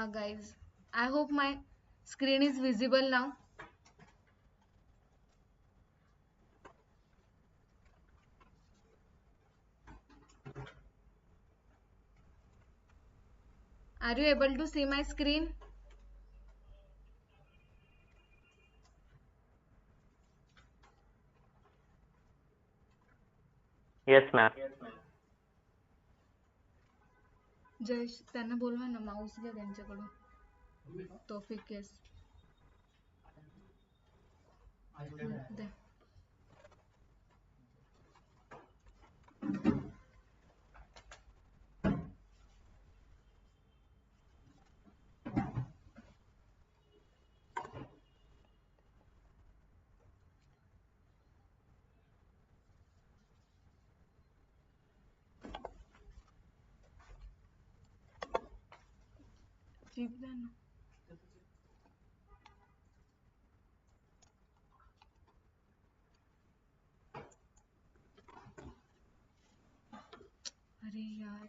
guys, I hope my screen is visible now. Are you able to see my screen? Yes, ma'am. Jayesh त्यांना बोलवा ना, Mouse घ्या त्यांच्याकडून. Taufiq case दे. Chip द्या ना. अरे यार,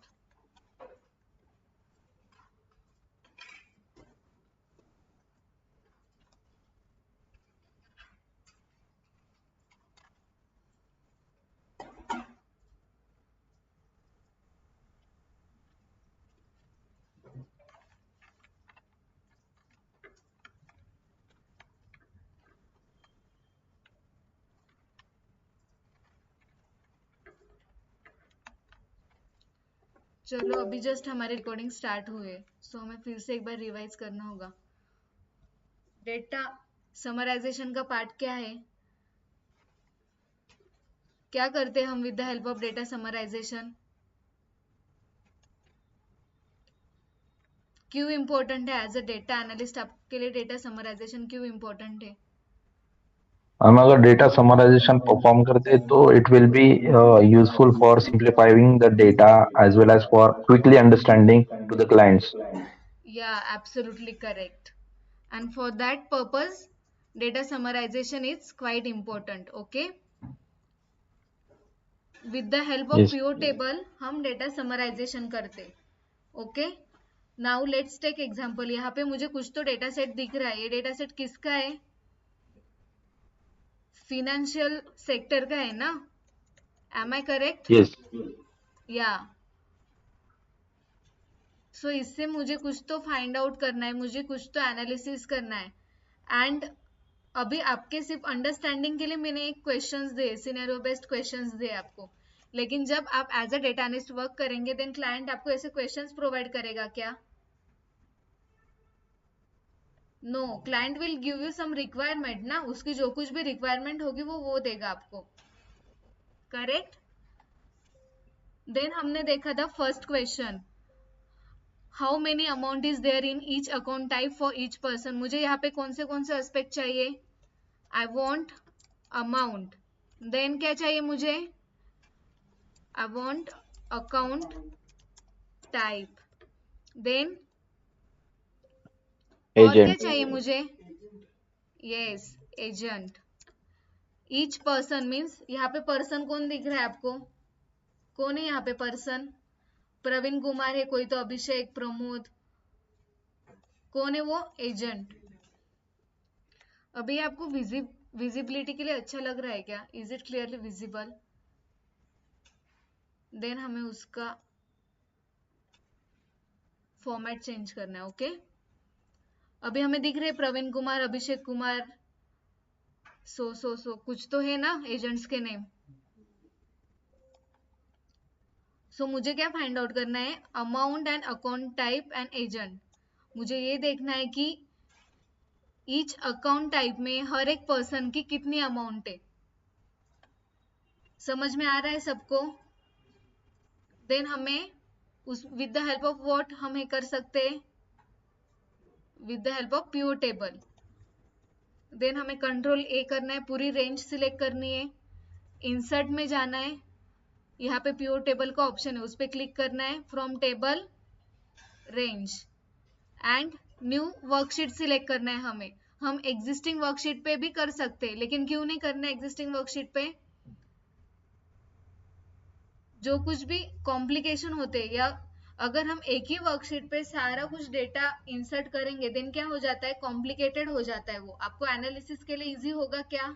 चलो अभी जस्ट हमारी रिकॉर्डिंग स्टार्ट हुई है, सो हमें फिर से एक बार रिवाइज करना होगा. डेटा समराइजेशन का पार्ट क्या है, क्या करते हैं हम with the help of data summarization, क्यों इम्पोर्टेंट है एज अ डेटा एनालिस्ट, आपके लिए डेटा समराइजेशन क्यों इम्पोर्टेंट है. हम अगर डेटा समराइजेशन परफॉर्म करते हैं तो it will be useful for simplifying the data as well as for quickly understanding to the clients. Yeah, absolutely correct. And for that purpose, data summarization is quite important. Okay. With the help of Yes. pivot table, हम data summarization करते. Okay. Now let's take example. यहाँ पे मुझे कुछ तो data set दिख रहा है. ये data set किसका है? Financial sector का है ना? Am I correct? Yes. Yeah. सो इससे मुझे कुछ तो फाइंड आउट करना है, मुझे कुछ तो एनालिसिस करना है. एंड अभी आपके सिर्फ अंडरस्टैंडिंग के लिए मैंने एक क्वेश्चंस दे, सिनेरियो बेस्ड क्वेश्चंस दे आपको. लेकिन जब आप as a data analyst work करेंगे देन क्लाइंट आपको ऐसे क्वेश्चंस प्रोवाइड करेगा क्या? No, client will give you some requirement ना, उसकी जो कुछ भी रिक्वायरमेंट होगी वो देगा आपको. करेक्ट. देन हमने देखा था first question, how many amount is there in each account type for each person. मुझे यहाँ पे कौन से एस्पेक्ट चाहिए? I want amount. देन क्या चाहिए मुझे? I want account type. Then और क्या Agent. चाहिए मुझे? Yes, agent. Each person means यहाँ पे पर्सन कौन दिख रहा है आपको? कौन है यहाँ पे पर्सन? प्रवीण कुमार है कोई, तो अभिषेक, प्रमोद, कौन है वो? एजेंट. अभी आपको विजिबिलिटी के लिए अच्छा लग रहा है क्या? Is it clearly visible? Then हमें उसका फॉर्मेट चेंज करना है. ओके. अभी हमें दिख रहे प्रवीण कुमार, अभिषेक कुमार, सो कुछ तो है ना एजेंट्स के नेम. सो मुझे क्या फाइंड आउट करना है? Amount and account type and agent. मुझे ये देखना है कि ईच अकाउंट टाइप में हर एक पर्सन की कितनी अमाउंट है. समझ में आ रहा है सबको? देन हमें उस with the help of what हम कर सकते हैं? With the help of pivot table. Then हमें कंट्रोल ए करना है, पूरी रेंज सिलेक्ट करनी है, इंसर्ट में जाना है, यहाँ पे पिवट टेबल का ऑप्शन है उस पर क्लिक करना है, from table range and new worksheet select करना है हमें. हम एग्जिस्टिंग वर्कशीट पे भी कर सकते हैं, लेकिन क्यों नहीं करना है एग्जिस्टिंग वर्कशीट पे? जो कुछ भी कॉम्प्लिकेशन होते हैं या अगर हम एक ही वर्कशीट पे सारा कुछ डेटा इंसर्ट करेंगे देन क्या हो जाता है, कॉम्प्लिकेटेड हो जाता है। वो आपको एनालिसिस के लिए इजी होगा क्या?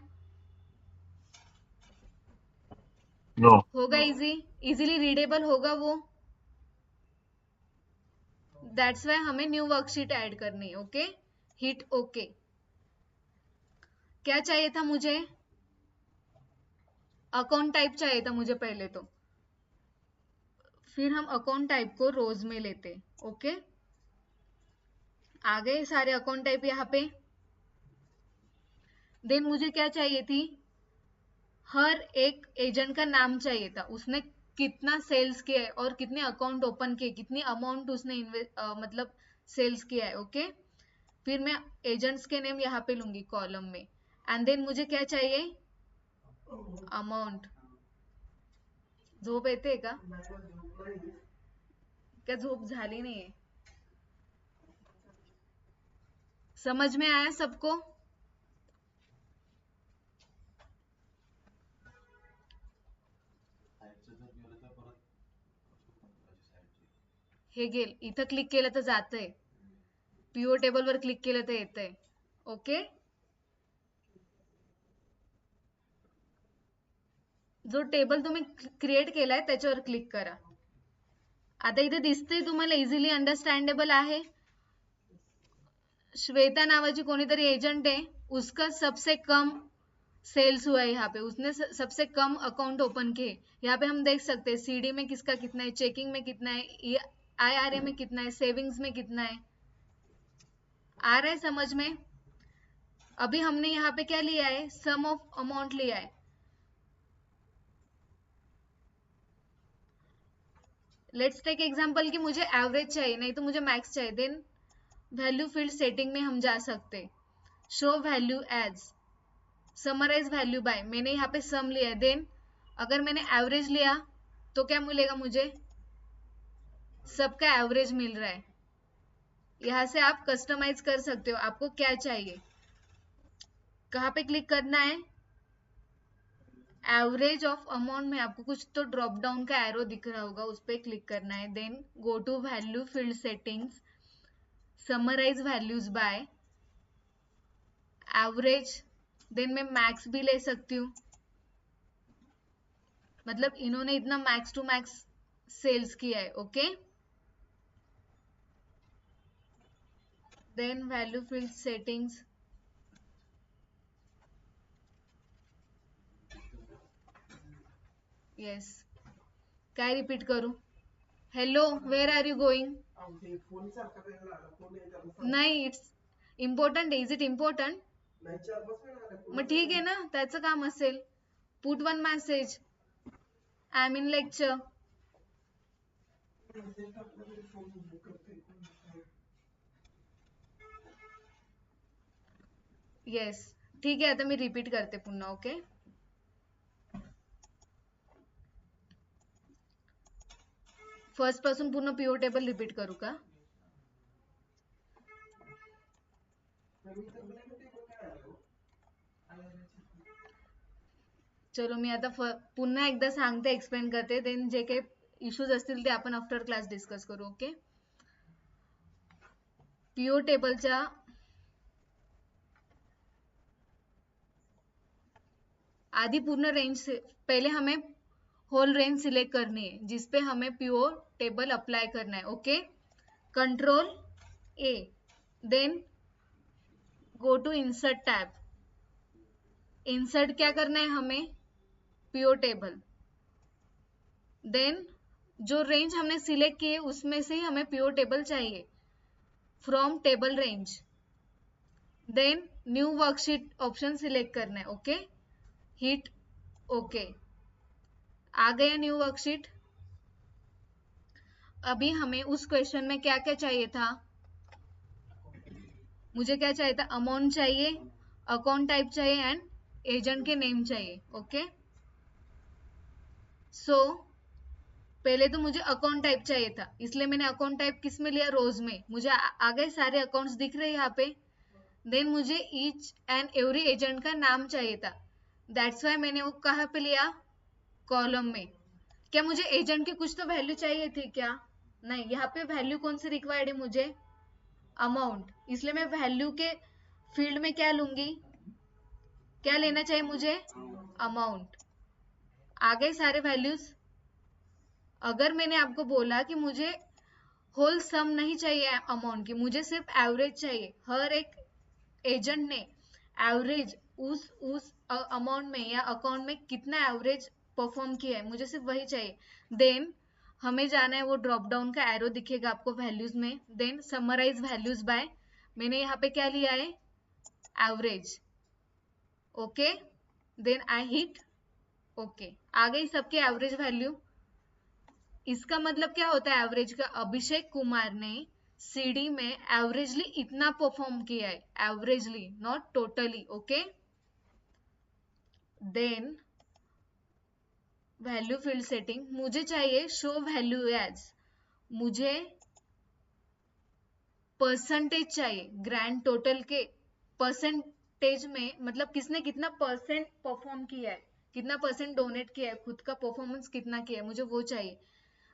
नो। होगा इजी? इजीली रीडेबल होगा वो? दैट्स वाई हमें न्यू वर्कशीट ऐड करनी है। Okay, hit okay. क्या चाहिए था मुझे? अकाउंट टाइप चाहिए था मुझे पहले तो, फिर हम अकाउंट टाइप को रोज में लेते। ओके, आ गए सारे अकाउंट टाइप यहाँ पे। देन मुझे क्या चाहिए थी, हर एक एजेंट का नाम चाहिए था, उसने कितना सेल्स किया है और कितने अकाउंट ओपन किए, कितनी अमाउंट उसने मतलब सेल्स किया है। ओके, फिर मैं एजेंट्स के नेम यहाँ पे लूंगी कॉलम में। एंड देन मुझे क्या चाहिए, अमाउंट। झोप येते का? क्या झोप झाली नाहीये? समझ में आया सबको? हे गेल इथं क्लिक केलं तर जातंय, पीओ टेबल वर क्लिक केलं तर येतंय। ओके, जो टेबल तुम्ही क्रिएट केलाय त्याच्यावर क्लिक करा। आता इथे दिसतंय तुम्हाला, इझिली अंडरस्टँडेबल आहे। श्वेता नावाची कोणीतरी एजेंट है, उसका सबसे कम सेल्स हुआ है यहाँ पे, उसने सबसे कम अकाउंट ओपन किए। यहाँ पे हम देख सकते हैं सीडी में किसका कितना है, चेकिंग में कितना है, आईआरए में कितना है, सेविंग्स में कितना है। आ रहा है समझ में? अभी हमने यहाँ पे क्या लिया है, सम ऑफ अमाउंट लिया है। लेट्स टेक एग्जांपल कि मुझे एवरेज चाहिए, नहीं तो मुझे मैक्स चाहिए। देन वैल्यू फील्ड सेटिंग में हम जा सकते, show value as, summarize value by, मैंने यहाँ पे सम लिया है। देन अगर मैंने एवरेज लिया तो क्या मिलेगा मुझे, सबका एवरेज मिल रहा है। यहाँ से आप कस्टमाइज कर सकते हो, आपको क्या चाहिए। कहाँ पे क्लिक करना है, एवरेज ऑफ अमाउंट में आपको कुछ तो ड्रॉप डाउन का एरो दिख रहा होगा, उस पर क्लिक करना है। Then go to value field settings, summarize values by average. Then मैं मैक्स भी ले सकती हूँ, मतलब इन्होंने इतना मैक्स टू मैक्स सेल्स किया है। Okay, then value field settings, yes, काय रिपीट करू, hello where are you going? नाही, it's important, is it important? मग ठीक आहे ना, त्याचं काम असेल, put one message, I am in lecture. Yes, ठीक आहे, आता मी रिपीट करते पुन्हा। ओके, फर्स्ट पासून पूर्ण पीओ टेबल रिपीट करू का? चलो मी आता पुन्हा एकदा सांगते, एक्सप्लेन करते, देन जे काही इश्यूज असतील ते आपण आफ्टर क्लास डिस्कस करू। ओके, पीओ टेबलच्या आधी पूर्ण रेंज से पहले हमें होल रेंज सिलेक्ट करनी है जिसपे हमें पीओ टेबल अप्लाई करना है। Okay, control A, then go to insert tab, insert क्या करना है हमें, पीओ टेबल। देन जो रेंज हमने सिलेक्ट की है उसमें से ही हमें पीओ टेबल चाहिए, from table range. Then new worksheet option select करना है। ओके, हिट ओके, आ गया न्यू वर्कशीट। अभी हमें उस क्वेश्चन में क्या क्या चाहिए था, मुझे क्या चाहिए था, अमाउंट चाहिए, अकाउंट टाइप चाहिए एंड एजेंट के नेम चाहिए। ओके, सो पहले तो मुझे अकाउंट टाइप चाहिए था, इसलिए मैंने अकाउंट टाइप किस में लिया, रोज में। मुझे आ गए सारे अकाउंट्स दिख रहे हैं यहाँ पे। देन मुझे ईच एंड एवरी एजेंट का नाम चाहिए था, दैट्स वाई मैंने वो कहाँ पे लिया, कॉलम में। क्या मुझे एजेंट की कुछ तो वैल्यू चाहिए थी क्या? नहीं, यहाँ पे वैल्यू कौन सी रिक्वायर्ड है मुझे? अमाउंट, इसलिए मैं वैल्यू के फील्ड में क्या लूंगी? क्या लेना चाहिए मुझे? अमाउंट। आ गए सारे वैल्यूज? अगर मैंने आपको बोला कि मुझे होल सम नहीं चाहिए अमाउंट की, मुझे सिर्फ एवरेज चाहिए, हर एक एजेंट ने एवरेज उस अमाउंट में या अकाउंट में कितना एवरेज परफॉर्म किया है, मुझे सिर्फ वही चाहिए, देन हमें जाना है, वो ड्रॉप डाउन का एरो दिखेगा आपको वैल्यूज में, देन समराइज वैल्यूज बाय, मैंने यहाँ पे क्या लिया है? Average. Okay, then I hit okay, आ गई सबके एवरेज वैल्यू। इसका मतलब क्या होता है एवरेज का? अभिषेक कुमार ने सीडी में एवरेजली इतना परफॉर्म किया है, averagely, not totally. Okay, then value field setting, मुझे चाहिए शो वैल्यू एज, मुझे परसेंटेज चाहिए ग्रैंड टोटल के, परसेंटेज में मतलब किसने कितना परसेंट परफॉर्म किया है, कितना परसेंट डोनेट किया है, खुद का परफॉर्मेंस कितना किया है, मुझे वो चाहिए।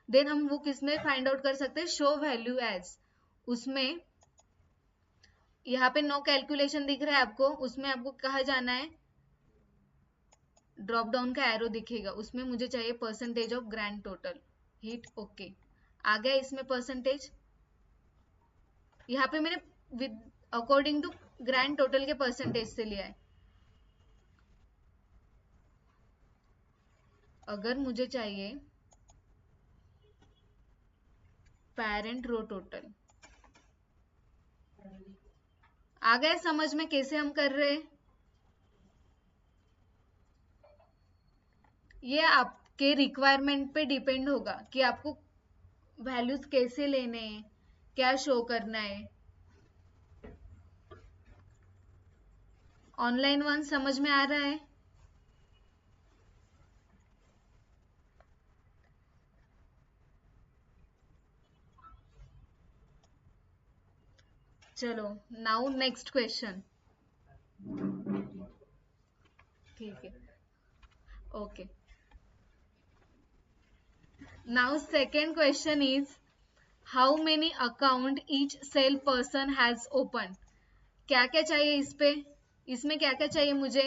देन हम वो किस में फाइंड आउट कर सकते हैं? Show value as. उसमें यहाँ पे नो कैलकुलेशन दिख रहा है आपको, उसमें आपको कहा जाना है, ड्रॉप डाउन का एरो दिखेगा, उसमें मुझे चाहिए percentage of grand total, hit okay, आ गया इसमें परसेंटेज। यहाँ पे मैंने with according to grand total के परसेंटेज से लिया है। अगर मुझे चाहिए पेरेंट रो टोटल, आ गया समझ में कैसे हम कर रहे हैं? ये आपके रिक्वायरमेंट पे डिपेंड होगा कि आपको वैल्यूज कैसे लेने हैं, क्या शो करना है। ऑनलाइन वन समझ में आ रहा है? चलो, नाउ नेक्स्ट क्वेश्चन। ठीक है, okay. Now second question is how many account each cell person has open. क्या क्या चाहिए इस पे? इसमें क्या क्या चाहिए मुझे?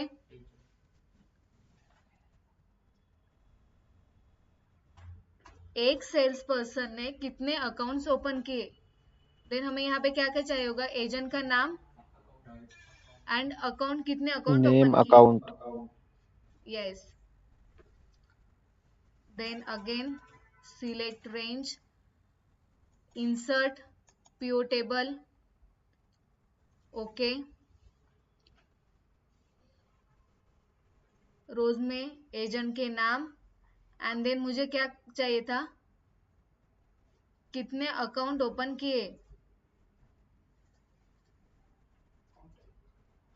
एक सेल्स पर्सन ने कितने अकाउंट्स ओपन किए, देन हमें यहाँ पे क्या क्या चाहिए होगा? एजेंट का नाम एंड अकाउंट, कितने अकाउंट नेम ओपन किए। Account yes, then again select range, insert pivot table, okay, rows में एजेंट के नाम एंड देन मुझे क्या चाहिए था? कितने अकाउंट ओपन किए।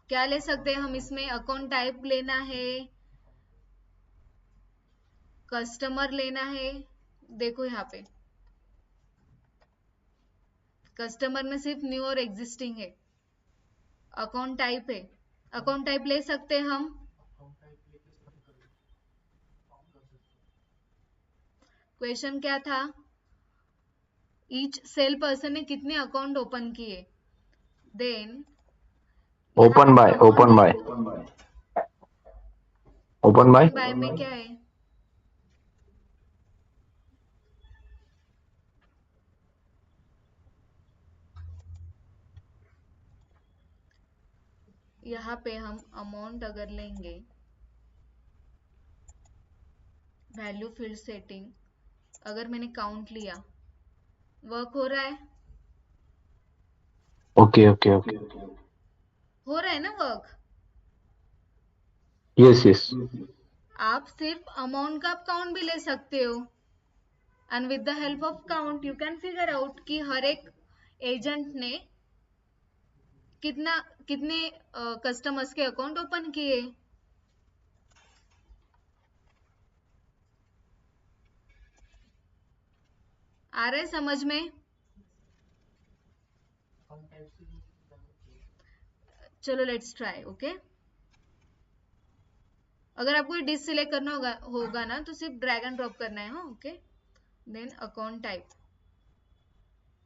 क्या ले सकते हैं हम इसमें? अकाउंट टाइप लेना है, कस्टमर लेना है, देखो यहाँ पे कस्टमर में सिर्फ न्यू और एग्जिस्टिंग है, अकाउंट टाइप है, अकाउंट टाइप ले सकते हैं हम। क्वेश्चन क्या था? ईच सेल पर्सन ने कितने अकाउंट ओपन किए, then open by open by open by open by में क्या है? यहाँ पे हम अमाउंट अगर लेंगे, वैल्यू फील्ड सेटिंग, अगर मैंने काउंट लिया, वर्क हो रहा है? ओके ओके ओके हो रहा है ना वर्क? यस यस आप सिर्फ अमाउंट का काउंट भी ले सकते हो and with the help of count you can figure out कि हर एक एजेंट ने कितने कस्टमर्स के अकाउंट ओपन किए। आ रहा है समझ में? चलो लेट्स ट्राई। ओके, अगर आपको डिस सिलेक्ट करना होगा ना तो सिर्फ ड्रैग एंड ड्रॉप करना है। हाँ, okay, then account type,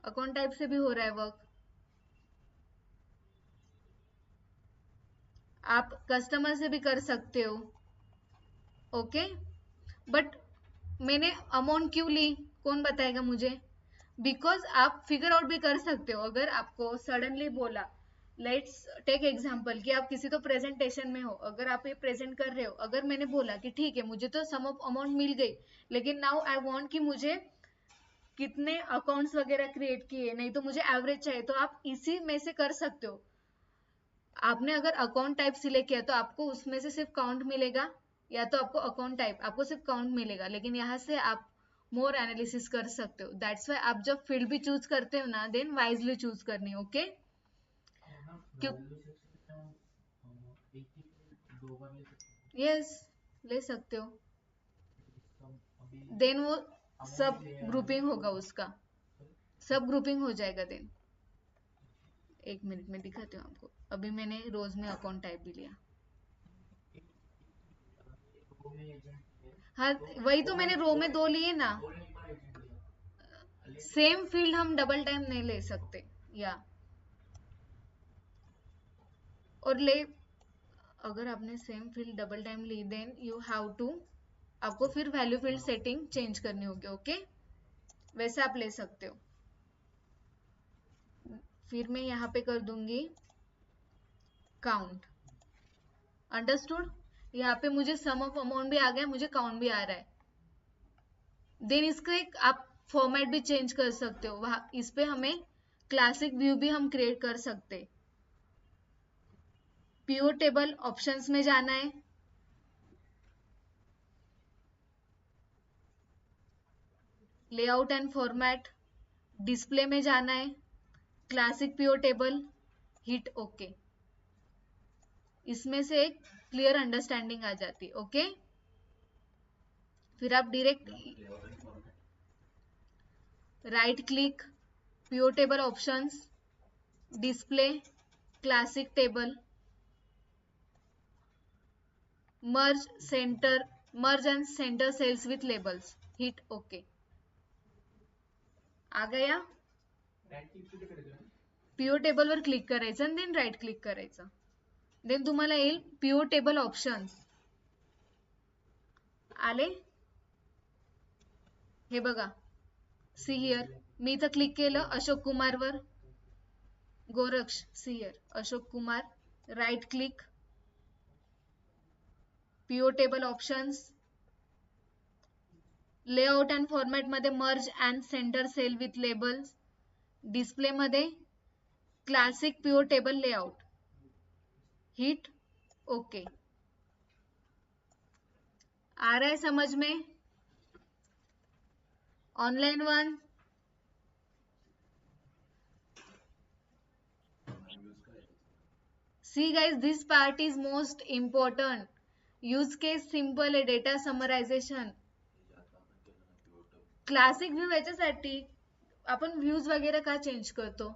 account type से भी हो रहा है वर्क। आप कस्टमर से भी कर सकते हो। ओके, बट मैंने अमाउंट क्यों ली, कौन बताएगा मुझे? बिकॉज आप फिगर आउट भी कर सकते हो। अगर आपको सडनली बोला, लेट्स टेक एग्जाम्पल कि आप किसी तो प्रेजेंटेशन में हो, अगर आप ये प्रेजेंट कर रहे हो, अगर मैंने बोला कि ठीक है मुझे तो सम ऑफ अमाउंट मिल गई, लेकिन नाउ आई वांट कि मुझे कितने अकाउंट्स वगैरह क्रिएट किए, नहीं तो मुझे एवरेज चाहिए, तो आप इसी में से कर सकते हो। आपने अगर अकाउंट टाइप सिलेक्ट किया तो आपको उसमें से सिर्फ काउंट मिलेगा, या तो आपको अकाउंट टाइप आपको सिर्फ काउंट मिलेगा, लेकिन यहाँ से आप मोर एनालिसिस कर सकते हो। दैट्स वाई आप जब फील्ड भी चूज करते हो ना, देन वाइजली चूज करनी। ओके, क्यों? यस, ले सकते हो। देन वो सब ग्रुपिंग होगा, उसका सब ग्रुपिंग हो जाएगा। देन एक मिनट में दिखाती हूँ आपको। अभी मैंने रोज में अकाउंट टाइप भी लिया। हाँ, वही तो मैंने रो में 2 लिए ना। सेम फील्ड हम डबल टाइम नहीं ले सकते, या और ले, अगर आपने सेम फील्ड डबल टाइम ली, देन यू हैव टू, आपको फिर वैल्यू फील्ड सेटिंग चेंज करनी होगी। ओके, वैसे आप ले सकते हो। फिर मैं यहाँ पे कर दूंगी काउंट। अंडरस्टूड? यहाँ पे मुझे सम ऑफ अमाउंट भी आ गया, मुझे काउंट भी आ रहा है। देन इसका एक आप फॉर्मेट भी चेंज कर सकते हो। वहां इस पे हमें क्लासिक व्यू भी हम क्रिएट कर सकते। प्योर टेबल ऑप्शंस में जाना है, लेआउट एंड फॉर्मेट, डिस्प्ले में जाना है, classic pivot table, hit okay. इसमें से एक क्लियर अंडरस्टैंडिंग आ जाती। ओके, फिर आप direct right click, pivot table options, display, classic table, merge and center cells with labels, hit okay. आ गया? प्युअर टेबलवर क्लिक करायचं आणि देन राईट क्लिक करायचं, देन तुम्हाला येईल प्युअर टेबल ऑप्शन्स। आले? हे बघा, सी हियर, मी इथं क्लिक केलं अशोक कुमारवर, Goraksh, see here Ashok Kumar, right click, pivot table options, layout and format मध्ये merge and center cell with labels, display मध्ये classic pivot table layout, hit okay. आ रहा है समझ में? Online one? See guys, this part is most important. Use case simple आहे, data summarization, classic view याच्यासाठी आपण व्ह्यूज वगैरे का चेंज करतो?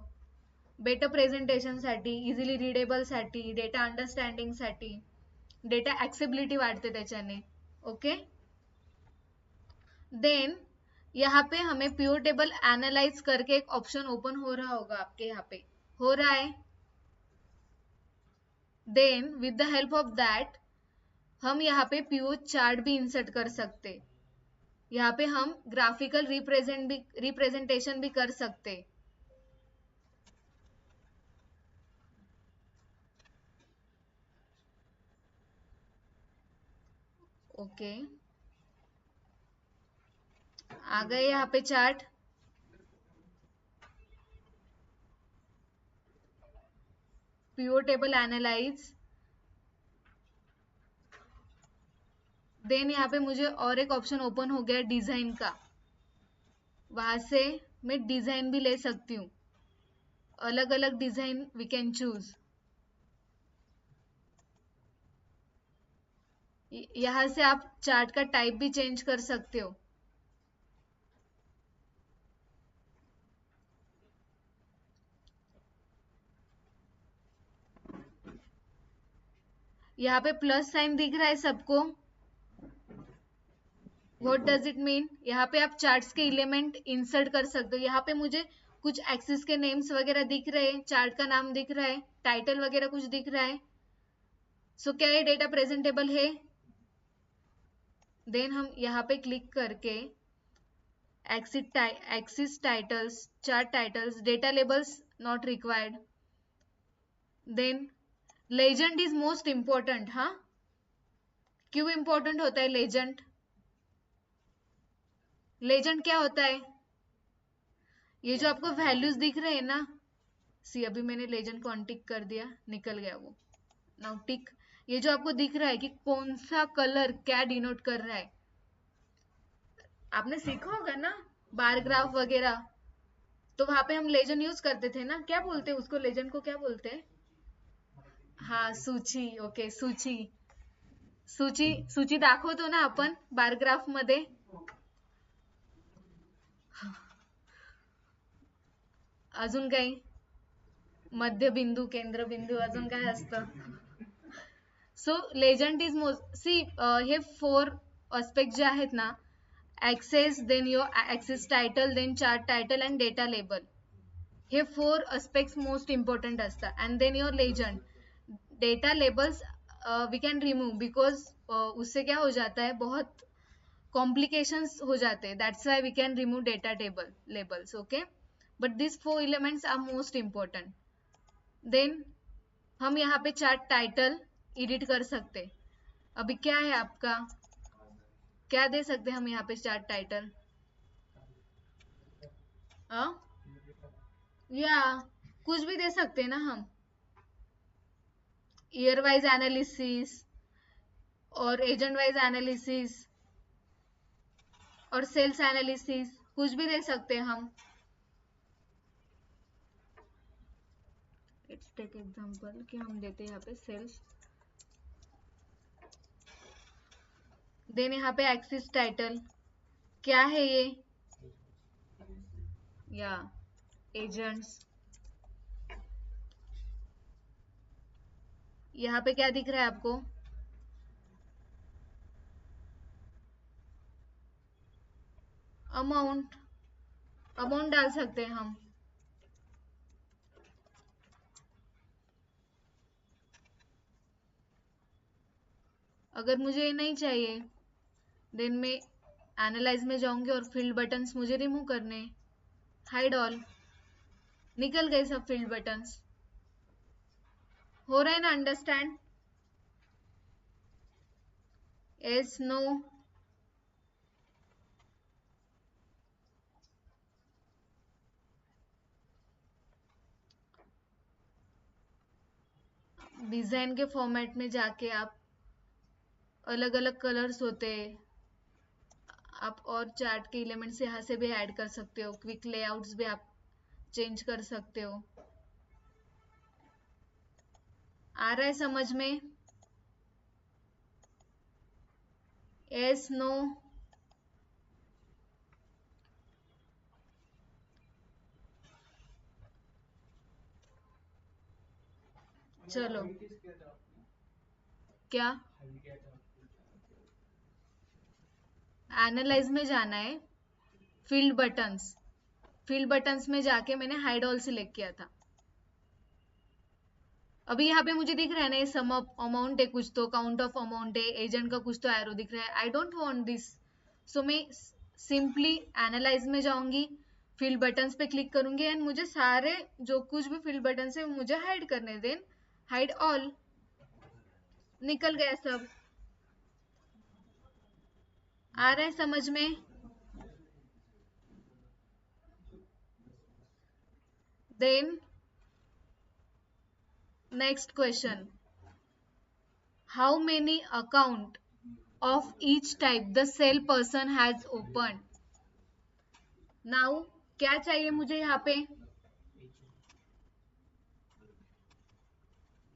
बेटर प्रेझेंटेशन साठी, इझिली रिडेबल साठी, डेटा अंडरस्टँडिंग साठी, डेटा ऍक्सेबिलिटी वाढते त्याच्याने। ओके, देन यहाँ पे हमें प्योर टेबल एनालाइज करके एक ऑप्शन ओपन हो रहा होगा आपके, यहाँ पे हो रहा है। Then with the help of that हम यहाँ पे प्योर चार्ट भी इंसर्ट कर सकते, यहाँ पे हम ग्राफिकल रिप्रेजेंटेशन भी कर सकते। ओके, आ गए यहाँ पे chart. Pivot table analyse, then यहाँ पे मुझे और एक ऑप्शन ओपन हो गया डिजाइन का, वहां से मैं डिजाइन भी ले सकती हूँ, अलग अलग डिजाइन वी कैन चूज। यहाँ से आप चार्ट का टाइप भी चेंज कर सकते हो। यहाँ पे प्लस साइन दिख रहा है सबको? What does it mean? यहाँ पे आप चार्ट्स के एलिमेंट इंसर्ट कर सकते हो। यहाँ पे मुझे कुछ एक्सिस के नेम्स वगैरह दिख रहे हैं, चार्ट का नाम दिख रहा है, टाइटल वगैरह कुछ दिख रहा है. सो क्या ये डेटा प्रेजेंटेबल है? देन हम यहाँ पे क्लिक करके axis titles, chart titles, data labels not required. Then legend is most important. हाँ, क्यों इंपॉर्टेंट होता है लेजेंड? लेजेंड क्या होता है? ये जो आपको वैल्यूज दिख रहे हैं ना, सी अभी मैंने लेजेंड को अनटिक कर दिया, निकल गया वो. नाउ टिक. ये जो आपको दिख रहा है कि कौन सा कलर क्या डिनोट कर रहा है, आपने सीखा होगा ना बार ग्राफ वगैरह. तो वहां पे हम लेजेंड यूज करते थे ना. क्या बोलते हैं उसको, लेजेंड को क्या बोलते हैं? हाँ, सूची. ओके, सूची. सूची दाखवतो ना आपण बार ग्राफ मध्ये. अजून काही मध्यबिंदू, केंद्रबिंदू, अजून काय असतं? So legend is most. See हे 4 एस्पेक्ट जे आहेत ना, axis, then your axis title, then chart title and data label, हे 4 एस्पेक्ट्स मोस्ट इम्पॉर्टंट असतात. And then your legend. Data labels we can remove because उससे क्या हो जाता है, बहुत कॉम्प्लिकेशंस हो जाते हैं. That's why we can remove data table labels. Okay, but this 4 elements are most important. Then हम यहाँ पे चार्ट टाइटल एडिट कर सकते. अभी क्या है आपका, क्या दे सकते हम यहाँ पे चार्ट टाइटल? या कुछ भी दे सकते हैं ना हम. ईयर वाइज एनालिसिस और एजेंट वाइज एनालिसिस और सेल्स एनालिसिस, कुछ भी दे सकते हैं हम. लेट्स टेक एग्जांपल कि हम देते हैं यहाँ पे सेल्स. देन यहाँ पे एक्सिस टाइटल क्या है ये, या एजेंट्स. यहाँ पे क्या दिख रहा है आपको? अमाउंट. अमाउंट डाल सकते हैं हम. अगर मुझे ये नहीं चाहिए, देन मैं एनालाइज में जाऊंगी और फील्ड बटन्स मुझे रिमूव करने. Hide all. निकल गए सब फील्ड बटन्स. हो रहा है ना अंडरस्टैंड? Yes, no? डिजाइन के फॉर्मेट में जाके आप अलग अलग कलर्स होते हैं, आप और चार्ट के एलिमेंट्स यहाँ से भी ऐड कर सकते हो. क्विक लेआउट्स भी आप चेंज कर सकते हो. आ रहा है समझ में? Yes, no? चलो, क्या एनालाइज में जाना है. फील्ड बटन्स, फील्ड बटन्स में जाके मैंने हाइड ऑल सिलेक्ट किया था. अभी यहाँ पे मुझे दिख रहा है ना, ये सम ऑफ अमाउंट है, कुछ तो काउंट ऑफ अमाउंट है, एजेंट का कुछ तो एरो दिख रहा है. I don't want this. So मैं सिंपली एनालाइज में जाऊंगी, फील्ड बटन्स पे क्लिक करूंगी एंड मुझे सारे जो कुछ भी फील्ड बटन है मुझे हाइड करने. Then hide all. निकल गया सब. आ रहा है समझ में? Then next question, how many account of each type the sale person has opened. Now क्या चाहिए मुझे यहाँ पे?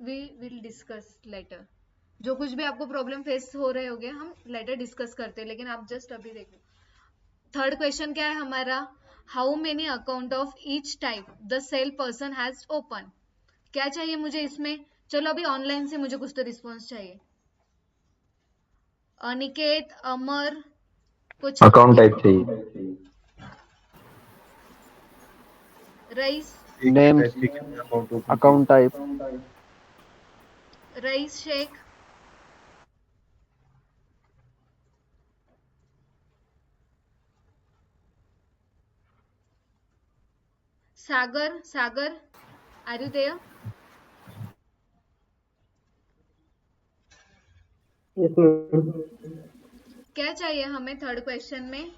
We will discuss later. जो कुछ भी आपको प्रॉब्लम फेस हो रहे होंगे हम लेटर डिस्कस करते हैं, लेकिन आप जस्ट अभी देखो. थर्ड क्वेश्चन क्या है हमारा? How many account of each type the cell person has open. क्या चाहिए मुझे इसमें? चलो अभी ऑनलाइन से मुझे कुछ तो रिस्पॉन्स चाहिए. अनिकेत, अमर, कुछ अकाउंट टाइप चाहिए. Raees, Names, account type, Raees Shaikh, Sagar, Sagar, are you there? Yes, ma'am. क्या चाहिए हमें थर्ड क्वेश्चन में?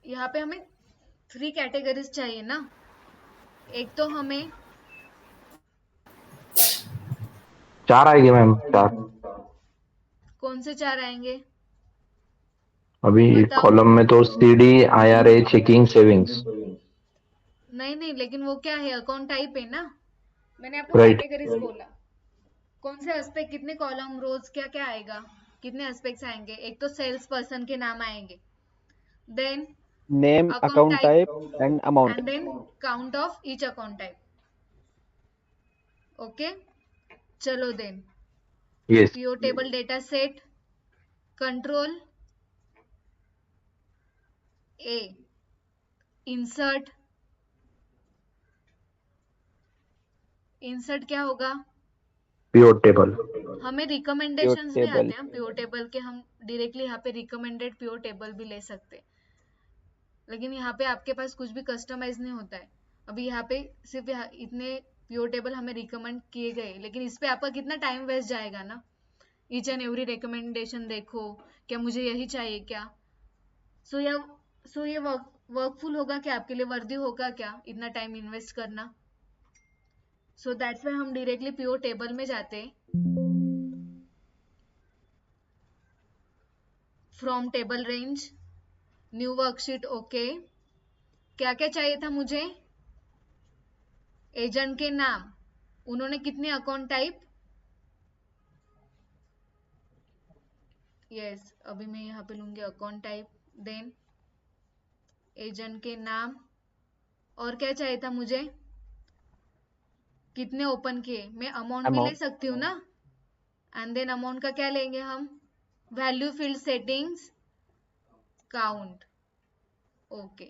यहाँ पे हमें 3 कैटेगरीज चाहिए ना। एक तो हमें 4 आएगी मैम, 4 कौन से 4 आएंगे अभी बताओ? कॉलम में तो CD, IRA, चेकिंग, सेविंग्स। नहीं, लेकिन वो क्या है, अकाउंट टाइप है ना। मैंने आपको राइट। कैटेगरीज बोला। कौन से एस्पेक्ट, कितने कॉलम, रोज, क्या क्या आएगा, कितने एस्पेक्ट्स आएंगे? एक तो सेल्स पर्सन के नाम आएंगे, then name, account account type, type, and amount. And then count of each account type. Okay, चलो then yes. Pivot table data set, control A, insert. Insert क्या होगा? Pivot table. हमें Pivot रिकमेंडेशंस भी table. आते हैं PO table के, हम directly यहाँ पे रिकमेंडेड पीओ टेबल भी ले सकते हैं, लेकिन यहाँ पे आपके पास कुछ भी कस्टमाइज नहीं होता है। अभी यहाँ पे सिर्फ इतने पीओ टेबल हमें रिकमेंड किए गए, लेकिन इस पे आपका कितना टाइम वेस्ट जाएगा ना। ईच एंड एवरी रिकमेंडेशन देखो, क्या मुझे यही चाहिए क्या? सो ये वर्कफुल होगा क्या आपके लिए, वर्दी होगा क्या इतना टाइम इन्वेस्ट करना? सो दैट्स वाई हम डायरेक्टली पीओ टेबल में जाते हैं। From table range, new worksheet, okay. क्या क्या चाहिए था मुझे? एजेंट के नाम, उन्होंने कितने अकाउंट टाइप, यस अभी मैं यहाँ पे लूंगी अकाउंट टाइप, देन एजेंट के नाम, और क्या चाहिए था मुझे? कितने ओपन किए, मैं अमाउंट भी ले Amount. सकती हूँ ना। एंड देन अमाउंट का क्या लेंगे हम? Value field settings, count, okay,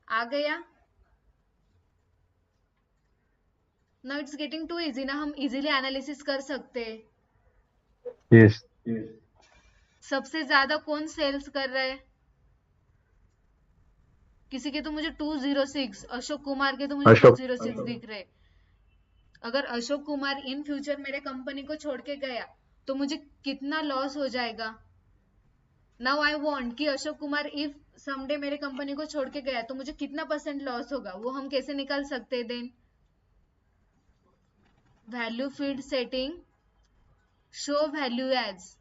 आ गया। Now it's getting too easy ना, हम इजीली एनालिसिस कर सकते हैं। यस। सबसे ज्यादा कौन सेल्स कर रहा है? किसी के तो मुझे 206, अशोक कुमार के तो मुझे अशोक। 206 दिख रहे। अगर अशोक कुमार इन फ्यूचर मेरे कंपनी को छोड़ के गया तो मुझे कितना लॉस हो जाएगा? नाउ आई वांट कि अशोक कुमार इफ समडे मेरे कंपनी को छोड़ के गया तो मुझे कितना % लॉस होगा, वो हम कैसे निकाल सकते हैं? Then value field setting, show value as,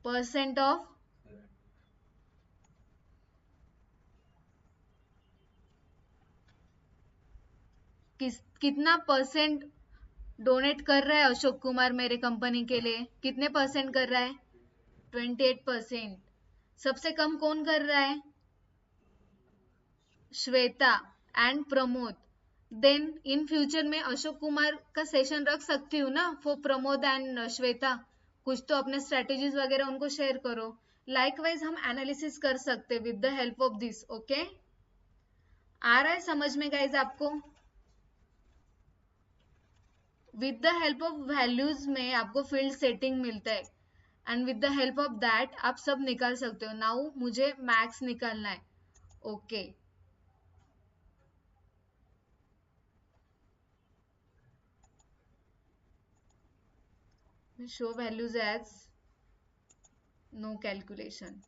% of, कितना % डोनेट कर रहा है अशोक कुमार मेरे कंपनी के लिए, कितने % कर रहा है? 28%। सबसे कम कौन कर रहा है? Shweta and Pramod. Then in future में अशोक कुमार का सेशन रख सकती हूँ ना फॉर प्रमोद एंड श्वेता। कुछ तो अपने स्ट्रेटेजीज वगैरह उनको शेयर करो। लाइकवाइज हम एनालिसिस कर सकते with the help of this. Okay, आ रहा है समझ में गाइज आपको? With the help of values में आपको फील्ड सेटिंग मिलता है, and with the help of that आप सब निकाल सकते हो। नाउ मुझे मैक्स निकालना है। Okay, show values as no calculation.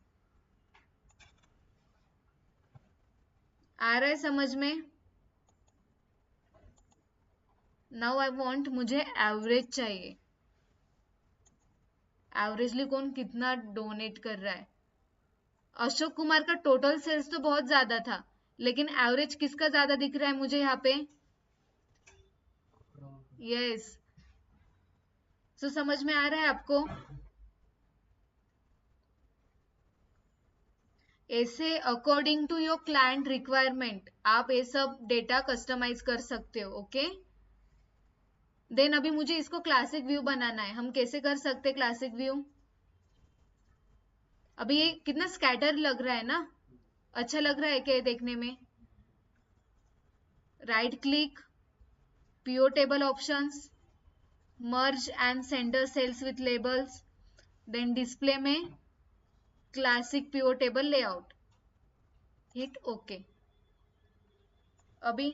आ रहा है समझ में? नाउ आई वांट, मुझे एवरेज चाहिए। एवरेजली कौन कितना डोनेट कर रहा है? अशोक कुमार का टोटल सेल्स तो बहुत ज्यादा था, लेकिन एवरेज किसका ज्यादा दिख रहा है मुझे यहाँ पे? यस, सो समझ में आ रहा है आपको? ऐसे according to your client requirement आप ये सब डेटा कस्टमाइज कर सकते हो. ओके, देन अभी मुझे इसको क्लासिक व्यू बनाना है. हम कैसे कर सकते हैं क्लासिक व्यू? अभी ये कितना स्कैटर लग रहा है ना, अच्छा लग रहा है क्या देखने में? Right click, pivot table options, merge and center cells with labels, then display में classic pivot table layout, hit okay. अभी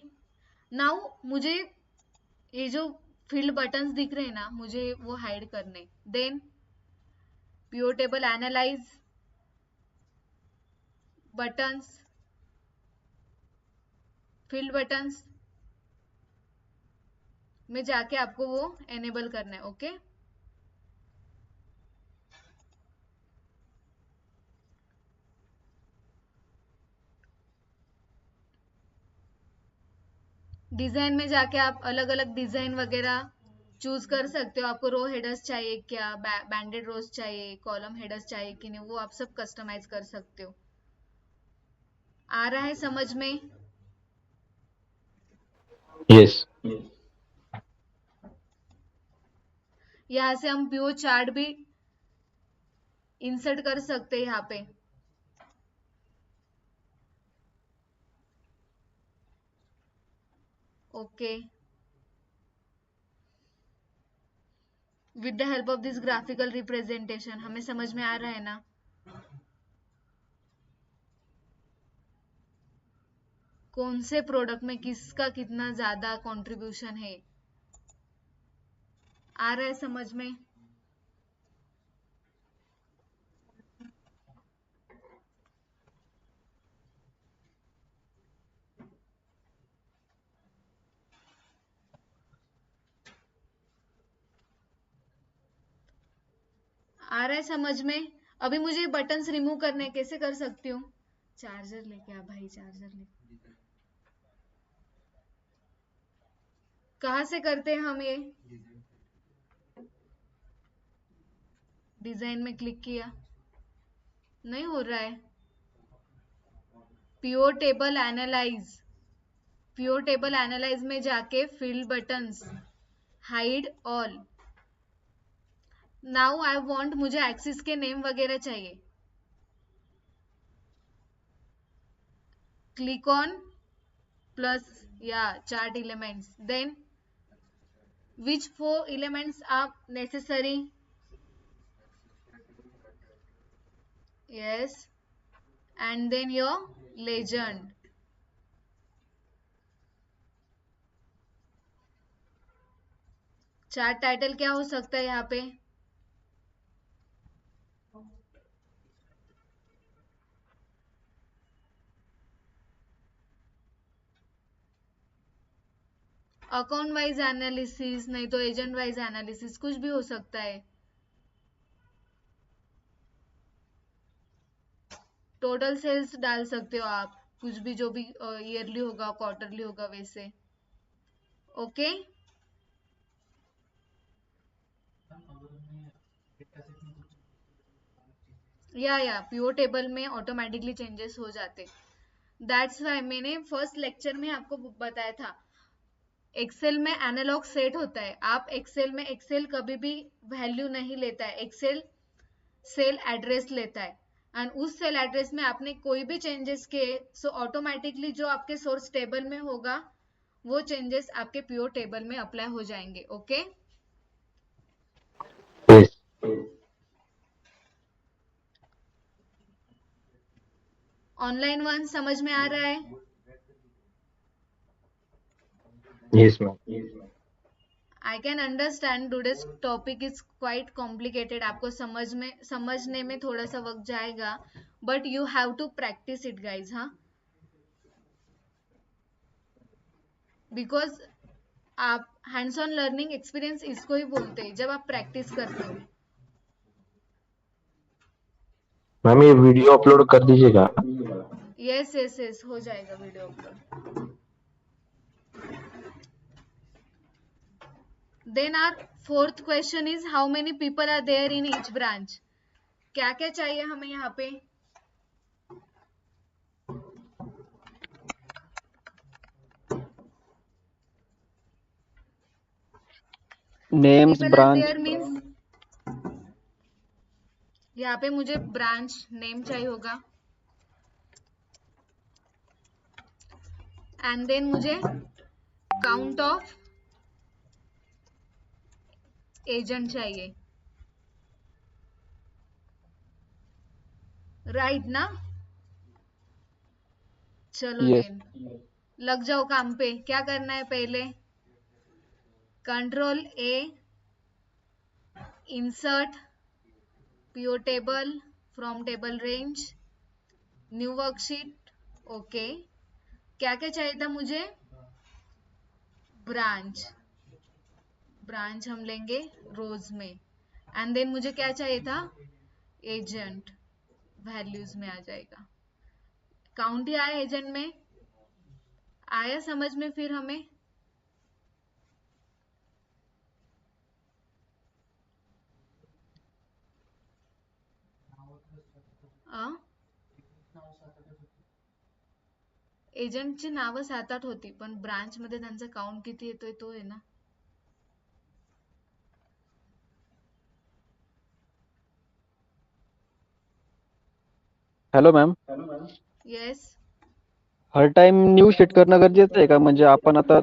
नाउ मुझे ये जो फील्ड बटन्स दिख रहे हैं ना, मुझे वो हाइड करने. Then pivot table analyse buttons, field buttons में जाके आपको वो एनेबल करना है. ओके, डिजाइन में जाके आप अलग अलग डिजाइन वगैरह चूज कर सकते हो. आपको रो हेडर्स चाहिए क्या, बैंडेड रोज चाहिए, कॉलम हेडर्स चाहिए कि नहीं, वो आप सब कस्टमाइज कर सकते हो. आ रहा है समझ में? Yes. यहाँ से हम पीओ चार्ट भी इंसर्ट कर सकते हैं यहाँ पे. Okay, with the help of this graphical representation. हमें समझ में आ रहा है ना? कौन से प्रोडक्ट में किसका कितना ज्यादा कंट्रीब्यूशन है, आ रहा है समझ में? आ रहा है समझ में? अभी मुझे बटन्स रिमूव करने कैसे कर सकती हूँ? चार्जर लेके आ भाई, चार्जर ले. कहाँ से करते हैं हम ये? डिजाइन में क्लिक किया, नहीं हो रहा है. PO table analyze, PO table analyze में जाके field buttons, hide all. Now I want, मुझे एक्सिस के नेम वगैरह चाहिए. क्लिक ऑन प्लस या chart elements, then which 4 elements are necessary? Yes, and then your legend. Chart title क्या हो सकता है यहाँ पे? अकाउंट वाइज एनालिसिस, नहीं तो एजेंट वाइज एनालिसिस, कुछ भी हो सकता है. टोटल सेल्स डाल सकते हो आप, कुछ भी, जो भी ईयरली होगा, क्वार्टरली होगा, वैसे. ओके, या पीओ टेबल में ऑटोमेटिकली चेंजेस हो जाते. दैट्स वाई मैंने फर्स्ट लेक्चर में आपको बताया था, एक्सेल में एनालॉग सेट होता है. आप एक्सेल में, एक्सेल कभी भी वैल्यू नहीं लेता है, एक्सेल सेल एड्रेस लेता है. एंड उस सेल एड्रेस में आपने कोई भी चेंजेस किए, सो ऑटोमेटिकली जो आपके सोर्स टेबल में होगा वो चेंजेस आपके पीओ टेबल में अप्लाई हो जाएंगे. Okay, Yes. ऑनलाइन वन समझ में आ रहा है? Yes, ma'am. I can understand today's topic is quite complicated. आपको समझने में थोड़ा सा वक्त जाएगा, but you have to practice it guys. हाँ, बिकॉज आप हैंड्स ऑन लर्निंग एक्सपीरियंस इसको ही बोलते हैं, जब आप प्रैक्टिस करते हो. मैम ये वीडियो अपलोड कर दीजिएगा. यस यस यस, हो जाएगा video upload. Then our fourth question is how many people are there in each branch. क्या क्या चाहिए हमें यहाँ पे? names people are branch there means यहाँ पे मुझे ब्रांच नेम चाहिए होगा एंड देन मुझे काउंट ऑफ एजेंट चाहिए, राइट ना? चलो yes देन लग जाओ काम पे। क्या करना है पहले? Control A, insert pivot table from table range, new worksheet. Okay, क्या क्या चाहिए था मुझे? ब्रांच, ब्रांच हम लेंगे रोज में एंड देन मुझे क्या चाहिए था? एजेंट, वैल्यूज में आ जाएगा। काउंट ही आया एजेंट में, आया समझ में? फिर हमें एजंटची नावं 7-8 होती पण ब्रांच मध्ये त्यांचा काउंट किती येतोय तो आहे ना. हॅलो मॅम येस, हर टाइम न्यू शीट करणं गरजेचं आहे का म्हणजे आपण आता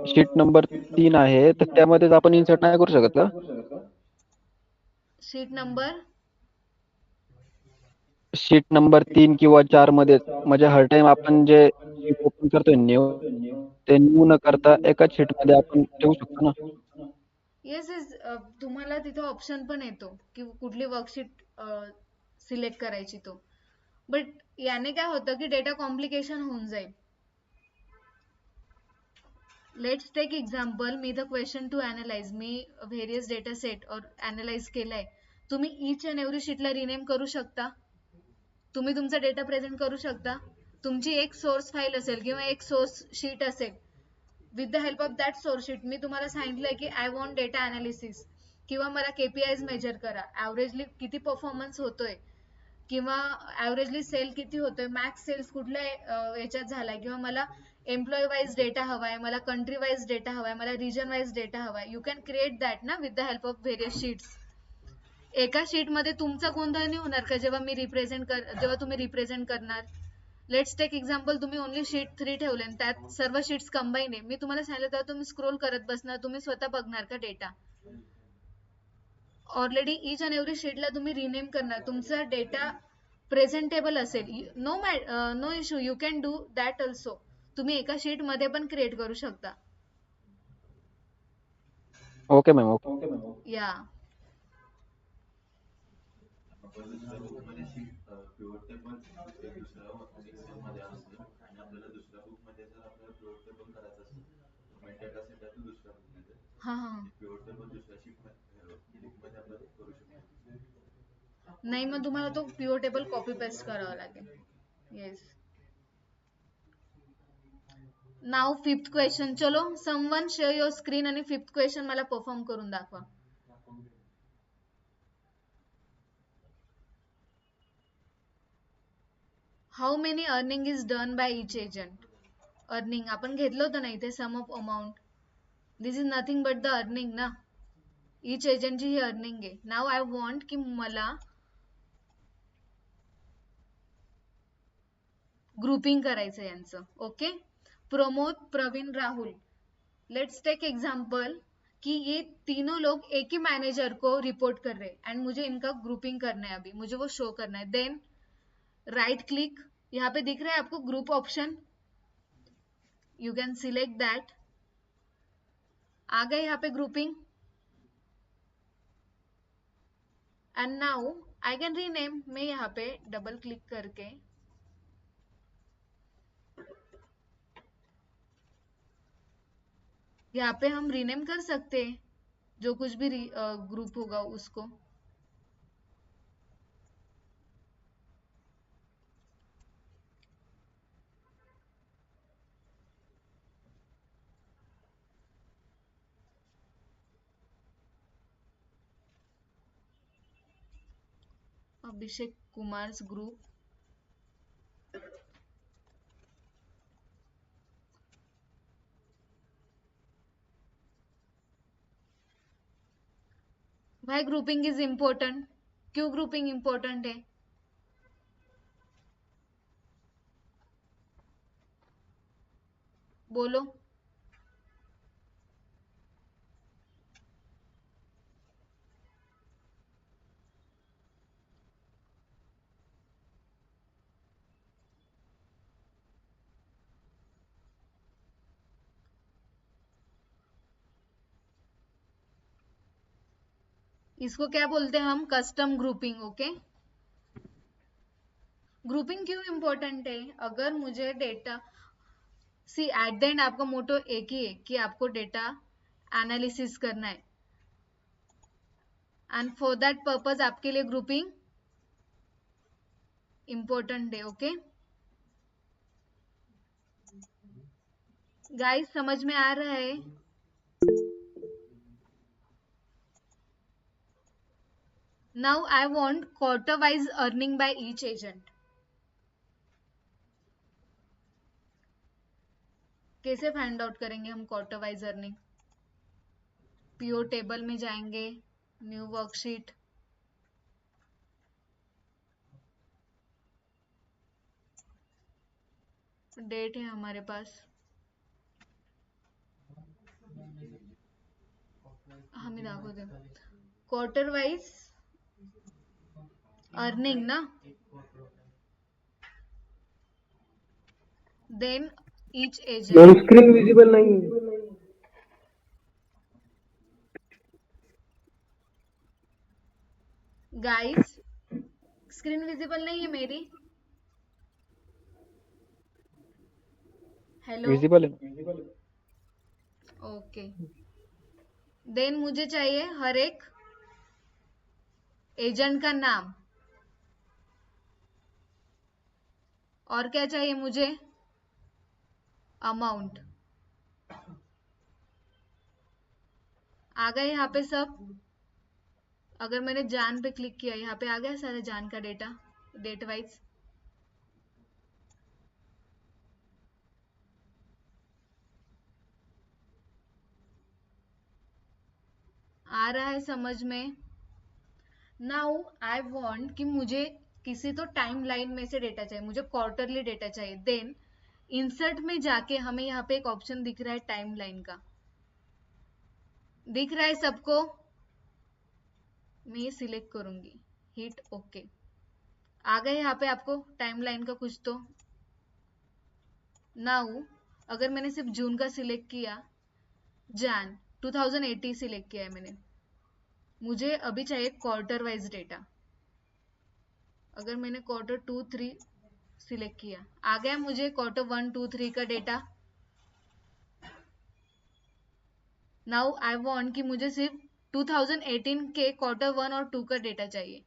शीट नंबर 3 आहे तर त्यामध्येच आपण इन्सर्ट नाही करू शकत का शीट नंबर शीट नंबर 3 किंवा 4 मध्येच म्हणजे हर टाइम आपण जे शीट ओपन करतोय न्यू ते न्यू न करता एकाच शीट मध्ये आपण ठेवू शकतो ना येस येस, तुम्हाला तिथे ऑप्शन पण येतो की कुठली वर्कशीट सिलेक्ट करायची तो. बट याने काय होतं की डेटा कॉम्प्लिकेशन होऊन जाईल. लेट्स टेक एक्झाम्पल, मी द क्वेश्चन टू अनालाइज, मी व्हेरियस डेटा सेट और अनालाइज केलाय. तुम्ही ईच अँड एव्हरी शीटला रिनेम करू शकता, तुम्ही तुमचा डेटा प्रेझेंट करू शकता. तुमची एक सोर्स फाईल असेल किंवा एक सोर्स शीट असेल, with the help of that source sheet मी तुम्हाला सांगितलंय की आय वॉन्ट डेटा अनालिसिस किंवा मला केपीआयज मेजर करा, ॲव्हरेजली किती परफॉर्मन्स होतोय किंवा ॲव्हरेजली सेल किती होतोय, मॅक्स सेल्स कुठल्या याच्यात झालाय किंवा मला एम्प्लॉय वाईज डेटा हवाय, मला कंट्री वाईज डेटा हवाय, मला रिजन वाईज डेटा हवाय. यू कॅन क्रिएट दॅट ना with the help of various sheets. एका शीट मध्ये तुमचा गोंधळ नाही होणार का जेव्हा तुम्ही रिप्रेझेंट करणार. लेट्स टेक एक्झाम्पल, तुम्ही ओनली शीट 3 ठेवले आणि त्यात सर्व शीट्स कंबाईन आहे, मी तुम्हाला सांगितलं तर तुम्ही स्क्रोल करत बसणार, तुम्ही स्वतः बघणार का data? Already each and every शीटला तुम्ही रिनेम करणार, तुमचा डेटा प्रेझेंटेबल असेल. No issue, you can do that also. तुम्ही एका शीट मध्ये पण क्रिएट करू शकता. ओके मॅम ओके या हा हा, नाही मग तुम्हाला तो पिओ टेबल कॉपी पेस्ट करावा लागेल. येस. Now fifth question. चलो समवन शेअर युअर स्क्रीन आणि फिफ्थ क्वेश्चन मला परफॉर्म करून दाखवा. How many earning is done by each agent. Earning आपण घेतलं होतं ना इथे, sum of amount. This is nothing but the earning ना, इच एजंटची ही अर्निंग आहे. नाव आय वॉन्ट की मला ग्रुपिंग करायचं यांचं. ओके, Pramod, Praveen, Rahul. Let's take example कि ये तीनों लोग एक ही मैनेजर को रिपोर्ट कर रहे हैं एंड मुझे इनका ग्रुपिंग करना है, अभी मुझे वो शो करना है. देन राइट क्लिक, यहाँ पे दिख रहा है आपको group option, you can select that. आ गए यहाँ पे grouping and now I can rename. मैं यहाँ पे डबल क्लिक करके यहाँ पे हम रीनेम कर सकते हैं जो कुछ भी ग्रुप होगा उसको. अभिषेक कुमार्स ग्रुप. भाई ग्रुपिंग इज इम्पोर्टेंट। क्यों ग्रुपिंग इम्पोर्टेंट है? बोलो। इसको क्या बोलते हैं हम? Custom grouping. ओके, ग्रुपिंग क्यों इंपॉर्टेंट है? अगर मुझे data, see at the end आपका मोटो एक ही है कि आपको डेटा एनालिसिस करना है, एंड फॉर दैट पर्पज आपके लिए ग्रुपिंग इंपॉर्टेंट है। ओके गाइस, समझ में आ रहा है? Now I want quarter wise earning by each agent. कैसे फाइंड आउट करेंगे हम quarter wise earning? PO table में जाएंगे, न्यू वर्कशीट, डेट है हमारे पास, हमें दाखवते क्वार्टर वाइज अर्निंग ना, then each agent. Ma'am screen visible नहीं है। गाइस, स्क्रीन विजिबल नहीं है मेरी? हेलो, विजिबल है। ओके। देन मुझे चाहिए हर एक एजेंट का नाम, और क्या चाहिए मुझे? अमाउंट। आ गए यहाँ पे सब? अगर मैंने जान पे क्लिक किया, यहाँ पे आ गया सारा जान का डेटा, डेट वाइज। आ रहा है समझ में? नाउ आई वांट कि मुझे किसी तो टाइम लाइन में से डेटा चाहिए, मुझे क्वार्टरली डेटा चाहिए। देन इंसर्ट में जाके हमें यहाँ पे एक ऑप्शन दिख रहा है टाइम लाइन का, दिख रहा है सबको? मैं ये सिलेक्ट करूंगी, हिट ओके। आ गए यहाँ पे आपको टाइम लाइन का कुछ तो? नाउ अगर मैंने सिर्फ जून का सिलेक्ट किया, जैन 2080 सिलेक्ट किया है मैंने, मुझे अभी चाहिए क्वार्टर वाइज डेटा। अगर मैंने क्वार्टर 2-3 सिलेक्ट किया, आ गया मुझे क्वार्टर 1-2-3 का डेटा। नाउ आई वांट कि मुझे सिर्फ 2018 के क्वार्टर 1 और 2 का डेटा चाहिए।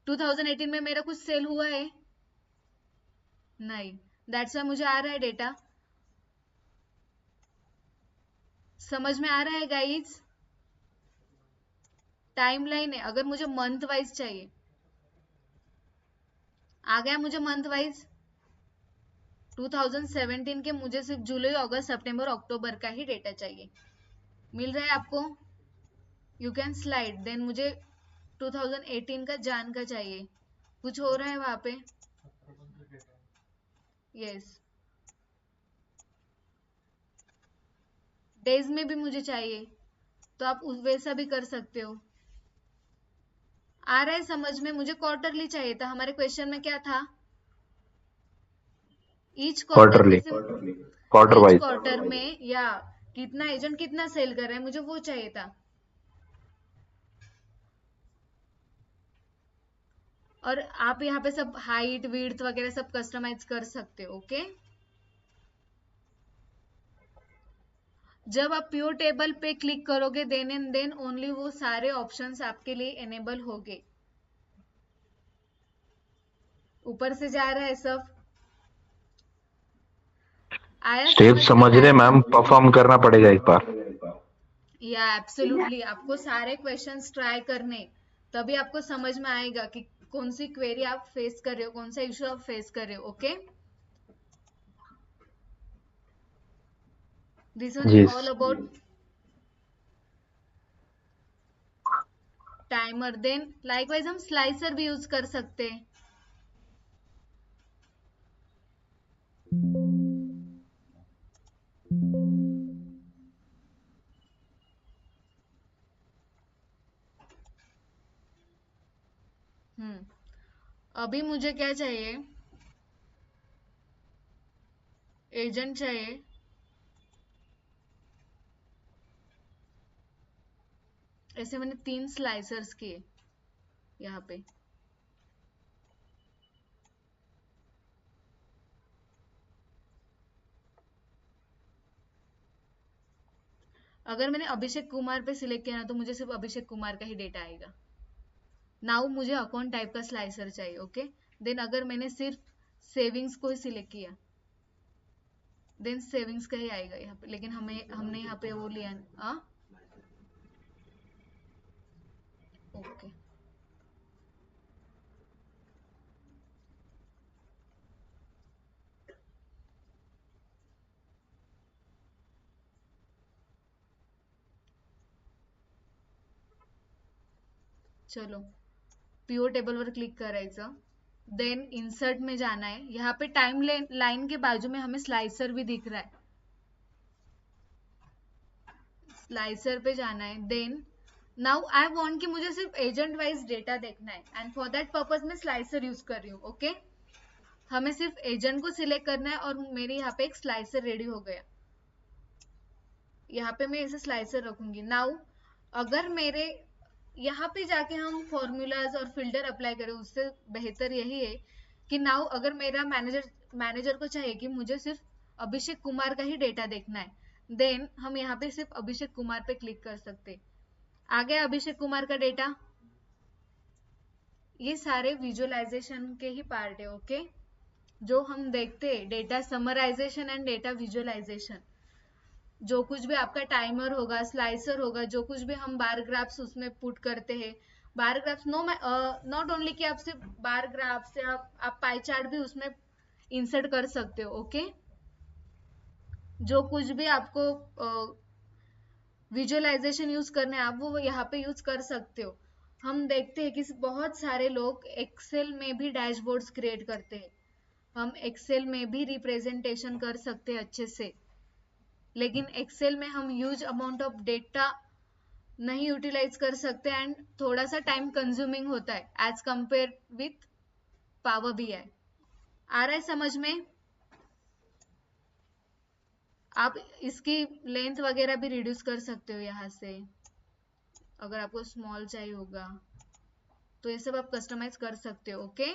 2018 में मेरा कुछ सेल हुआ है? नहीं, दैट्स वाई मुझे आ रहा है डेटा। समझ में आ रहा है गाइस? टाइमलाइन है। अगर मुझे मंथ वाइज चाहिए, आ गया मुझे मंथ वाइज 2017 के, मुझे सिर्फ जुलाई, अगस्त, सितंबर, अक्टूबर का ही डेटा चाहिए। मिल रहा है आपको? You can slide. देन मुझे 2018 का जान का चाहिए। कुछ हो रहा है वहां पे? यस। डेज में भी मुझे चाहिए, तो आप वैसा भी कर सकते हो। आ रहा है समझ में? मुझे क्वार्टरली चाहिए था, हमारे क्वेश्चन में क्या था? ईच क्वार्टर में क्वार्टरली, से, क्वार्टर ईच वाइज। क्वार्टर में या कितना एजेंट कितना सेल कर रहा है, मुझे वो चाहिए था। और आप यहाँ पे सब हाइट विड्थ वगैरह सब कस्टमाइज कर सकते हो। ओके, जब आप प्योर टेबल पे क्लिक करोगे, देन एंड देन ओनली वो सारे ऑप्शंस आपके लिए एनेबल होंगे। ऊपर से जा रहा है सब? आया स्टेप समझ में समझ रहे गाइस? मैम, परफॉर्म करना पड़ेगा एक बार। या एब्सोल्युटली, आपको सारे क्वेश्चंस ट्राई करने, तभी आपको समझ में आएगा कि कौन सी क्वेरी आप फेस कर रहे हो, कौन सा इशू आप फेस कर रहे हो। Okay, this one is G. All about timer, then likewise हम स्लाइसर भी यूज कर सकते हैं। अभी मुझे क्या चाहिए, एजेंट चाहिए। ऐसे मैंने 3 स्लाइसर्स किए यहाँ पे। अगर मैंने अभिषेक कुमार पे सिलेक्ट किया ना तो मुझे सिर्फ अभिषेक कुमार का ही डेटा आएगा। नाउ मुझे अकाउंट टाइप का स्लाइसर चाहिए, ओके। देन अगर मैंने सिर्फ सेविंग्स को ही सिलेक्ट किया देन सेविंग्स का ही आएगा यहाँ पे, लेकिन हमने यहाँ पे वो लिया ओके। चलो पीओ टेबल वर क्लिक करायचं, देन इंसर्ट में जाना है। यहाँ पे टाइम लाइन के बाजू में हमें स्लाइसर भी दिख रहा है, स्लाइसर पे जाना है। देन नाउ आई वांट कि मुझे सिर्फ एजेंट वाइज डेटा देखना है, एंड फॉर दैट पर्पज मैं स्लाइसर यूज कर रही हूँ, ओके। हमें सिर्फ एजेंट को सिलेक्ट करना है और मेरे यहाँ पे एक स्लाइसर रेडी हो गया। यहाँ पे मैं ऐसे स्लाइसर रखूंगी। नाउ अगर मेरे यहाँ पे जाके हम फॉर्मूलाज और फिल्टर अप्लाई करें, उससे बेहतर यही है कि नाउ अगर मेरा मैनेजर को चाहिए कि मुझे सिर्फ अभिषेक कुमार का ही डेटा देखना है, देन हम यहाँ पे सिर्फ अभिषेक कुमार पे क्लिक कर सकते। आ गया अभिषेक कुमार का डेटा। ये सारे विजुअलाइजेशन के ही पार्ट है, ओके। जो हम देखते हैं data summarization and data visualization, जो कुछ भी आपका टाइमर होगा, स्लाइसर होगा, जो कुछ भी हम बार ग्राफ्स उसमें पुट करते हैं। बार ग्राफ्स नॉट ओनली कि आप सिर्फ बार ग्राफ्स या आप पाई चार्ट भी उसमें इंसर्ट कर सकते हो, ओके। जो कुछ भी आपको विजुअलाइजेशन यूज करने आप वो यहाँ पे यूज कर सकते हो। हम देखते हैं कि बहुत सारे लोग एक्सेल में भी डैशबोर्ड्स क्रिएट करते हैं, हम एक्सेल में भी रिप्रेजेंटेशन कर सकते हैं अच्छे से, लेकिन एक्सेल में हम ह्यूज अमाउंट ऑफ डेटा नहीं यूटिलाइज कर सकते एंड थोड़ा सा टाइम कंज्यूमिंग होता है as compare with power BI. आ रहा है समझ में? आप इसकी लेंथ वगैरह भी रिड्यूस कर सकते हो यहाँ से, अगर आपको स्मॉल चाहिए होगा तो ये सब आप कस्टमाइज कर सकते हो, ओके।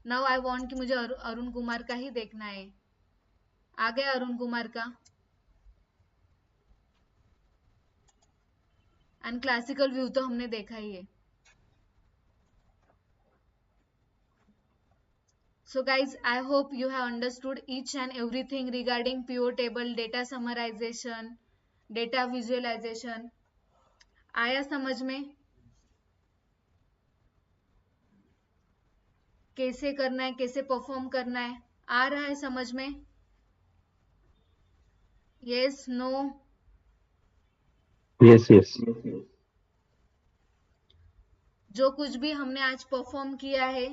नाउ आई वांट कि मुझे अरुण कुमार का ही देखना है। आ गया अरुण कुमार का। एंड क्लासिकल व्यू तो हमने देखा ही है। So guys, I hope you have understood each and everything regarding pivot table, data summarization, data visualization. आया समझ में? कैसे करना है, कैसे परफॉर्म करना है, आ रहा है समझ में? Yes, no? Yes. जो कुछ भी हमने आज परफॉर्म किया है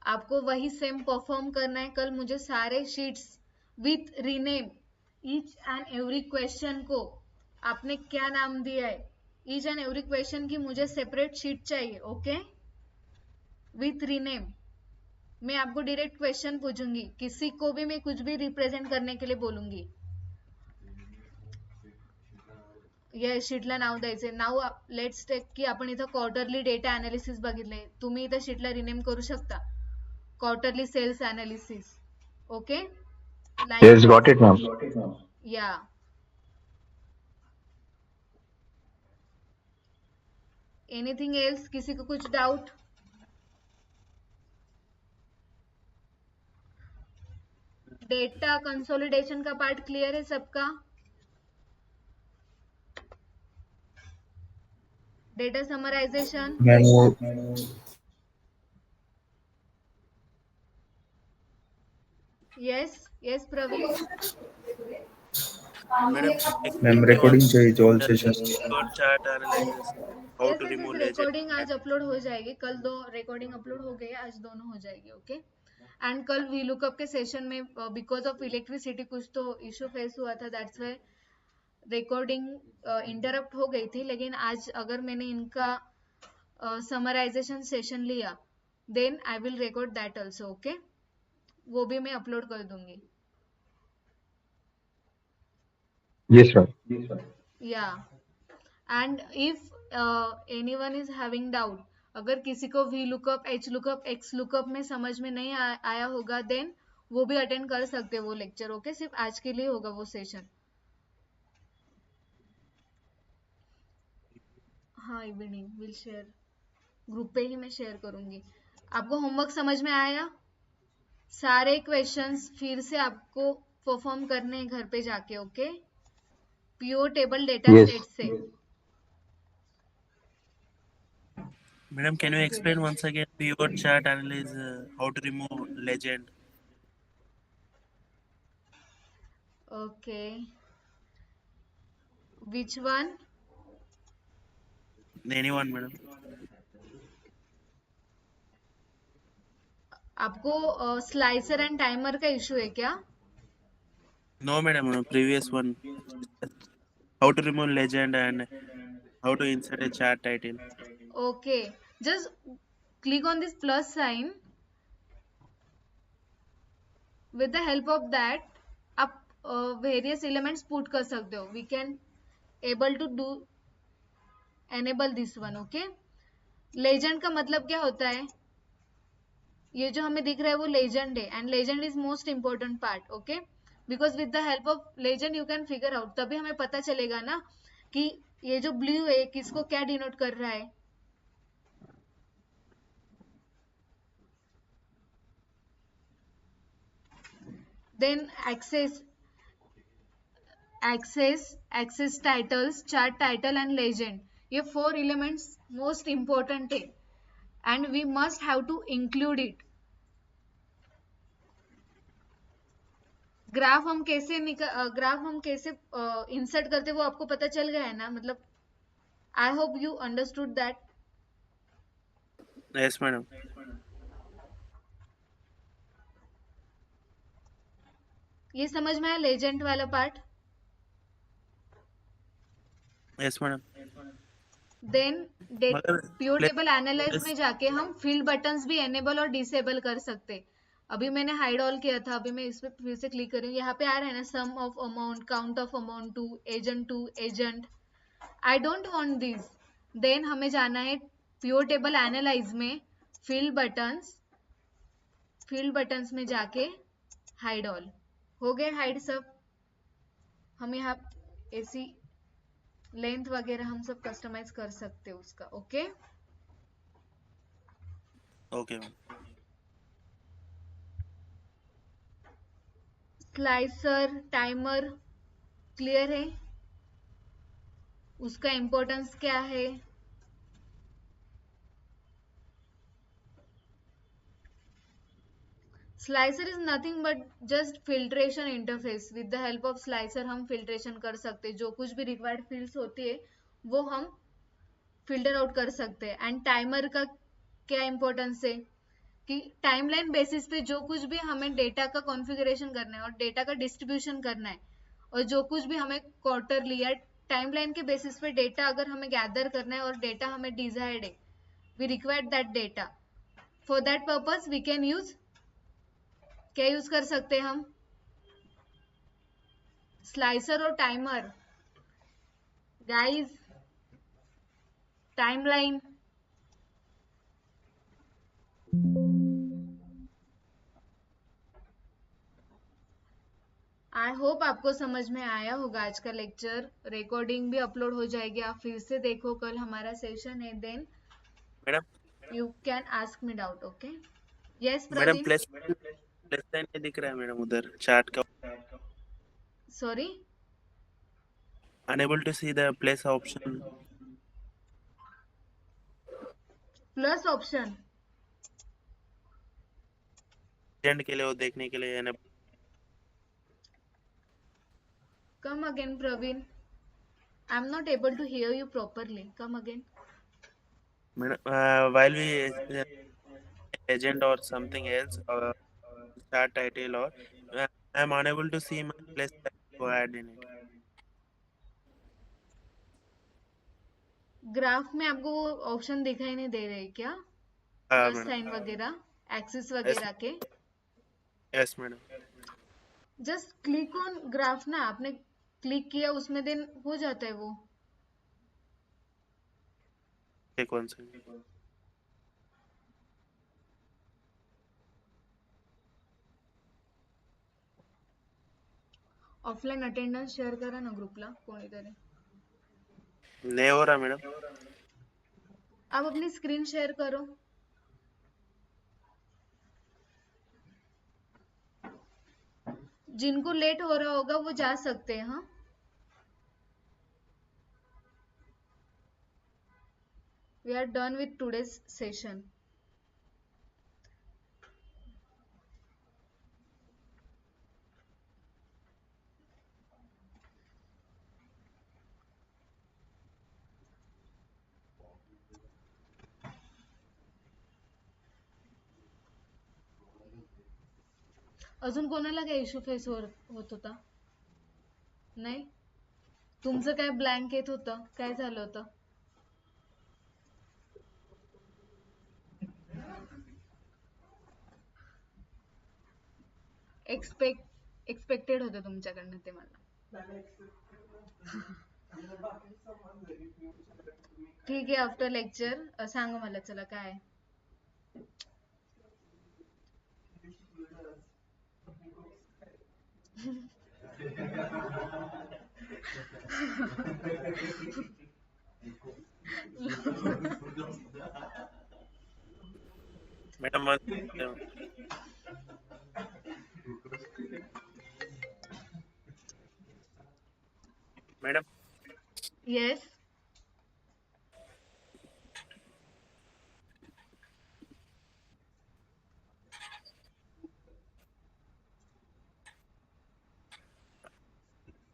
आपको वही सेम परफॉर्म करना है। कल मुझे सारे sheets with rename each and every question को आपने क्या नाम दिया है, ईच एंड एवरी क्वेश्चन की मुझे सेपरेट शीट चाहिए, ओके, विथ रीनेम। मैं आपको डायरेक्ट क्वेश्चन पूछूंगी, किसी को भी मैं कुछ भी रिप्रेजेंट करने के लिए बोलूंगी। या शीटला नाव द्यायचे। नाव लेट्स टेक की आपण इथं क्वार्टरली डेटा अनालिसिस बघितले, तुम्ही इथं शीटला रिनेम करू शकता quarterly sales analysis, okay. Yes, got it, ma'am. या एनीथिंग एल्स? किसी को कुछ डाउट? डेटा कंसोलिडेशन का पार्ट क्लियर है सबका? Data summarization? Yes Praveen. Ma'am recording चाहिए all session. Chart analysis how yes two yes yes, remove recording legend. आज upload हो जाएगी, कल 2 रिकॉर्डिंग अपलोड हो गई है, आज दोनों हो जाएगी। ओके एंड कल वी लुकअप के सेशन में बिकॉज ऑफ इलेक्ट्रिसिटी कुछ तो इशू फेस हुआ था, दैट्स वाई रिकॉर्डिंग इंटरप्ट हो गई थी। लेकिन आज अगर मैंने इनका समराइजेशन सेशन लिया then I will record that also. Okay, वो भी मैं अपलोड कर दूंगी। Yes, sir. या and if anyone is having doubt, अगर किसी को V lookup, H lookup, X lookup में समझ में नहीं आया होगा देन वो भी अटेंड कर सकते हैं वो लेक्चर। ओके, सिर्फ आज के लिए होगा वो सेशन। हाँ, इवनिंग विल शेयर, ग्रुप पे ही मैं शेयर करूंगी। आपको होमवर्क समझ में आया? सारे क्वेश्चंस फिर से आपको परफॉर्म करने हैं घर पे जाके। Okay, pure table data Yes. Set से। Madam, can you explain once again pivot chart analysis, how to remove legend? Okay, which one? Anyone, madam? आपको स्लाइसर एंड टाइमर का इशू है क्या? No, madam. No, previous one. How to remove legend and how to insert a chart title. Okay, just click on this plus sign. With the help of that आप various elements put कर सकते हो। We can able to do enable this one. Okay, legend का मतलब क्या होता है? ये जो हमें दिख रहा है वो लेजेंड है and legend is most important part. Okay, because with the help of legend you can figure out, तभी हमें पता चलेगा ना कि ये जो ब्लू है किसको क्या डिनोट कर रहा है। Then axis titles, chart title and legend, ये 4 एलिमेंट्स मोस्ट इंपॉर्टेंट है and we must have to include it. Graph हम कैसे इंसर्ट करते वो आपको पता चल गया है ना? मतलब I hope you understood that. Yes, madam. ये समझ में आया लेजेंड वाला पार्ट? Yes, madam. देन मगर प्योर let's- टेबल एनालाइज में जाके हम फील्ड बटन्स भी एनेबल और डिसेबल कर सकते। अभी मैंने हाइड ऑल किया था, अभी मैं इस पे फिर से क्लिक करूँ, यहाँ पे आ रहा है ना sum of amount, count of amount to agent. I don't want this. Then हमें जाना है प्योर टेबल एनालाइज में, फील्ड बटन्स में जाके हाइड ऑल। हो गए हाइड सब। हम यहाँ ऐसी लेंथ वगैरह हम सब कस्टमाइज कर सकते हैं उसका। Okay, Okay, ma'am. Slicer timer clear है? उसका इंपॉर्टेंस क्या है? Slicer is nothing but just filtration interface. With the help of slicer हम फिल्ट्रेशन कर सकते हैं, जो कुछ भी रिक्वायर्ड फील्ड्स होती है वो हम फिल्टर आउट कर सकते हैं। एंड टाइमर का क्या इंपॉर्टेंस है कि टाइमलाइन बेसिस पे जो कुछ भी हमें डेटा का कॉन्फ़िगरेशन करना है और डेटा का डिस्ट्रीब्यूशन करना है, और जो कुछ भी हमें क्वार्टरली या टाइमलाइन के बेसिस पे डेटा अगर हमें गैदर करना है और डेटा हमें डिजायर्ड है, we require that data. For that purpose we can use, क्या यूज कर सकते हैं हम? स्लाइसर और timer. Guys, timeline. I hope आपको समझ में आया होगा आज का लेक्चर। रिकॉर्डिंग भी अपलोड हो जाएगी, आप फिर से देखो, कल हमारा सेशन है। Then Madam, you can ask me doubt. Okay, yes madam, Praveen. plus sign नहीं दिख रहा है मैडम उधर चार्ट का। Sorry, Unable to see the plus option. Plus option legend के लिए वो देखने के लिए का Come again, Praveen. I'm not able to hear you properly. Come again. Madam, while we agent or something else, start title or I'm unable to see my place to add in it. Graph में आपको वो option दिखाई नहीं दे रहे क्या? Plus Madam. Sign वगैरह, axis Yes, वगैरह के? yes, madam. Just click on graph ना, आपने क्लिक किया उसमें देन हो जाता है वो. Take 1 second. Offline attendance share करा ना ग्रुपला कोणीतरी. नहीं हो रहा मैडम. आप अपनी स्क्रीन शेयर करो. जिनको लेट हो रहा होगा वो जा सकते हैं. हाँ, we are done with today's session. अजून कोणाला काय इश्यू फेस होत होता? नाही? तुमचं काय ब्लँक येत होतं? काय झालं होतं? एक्सपेक्टेड होतं तुमच्याकडनं ते मला. ठीक आहे, आफ्टर लेक्चर सांगा मला. चला काय आहे? Madam madam yes.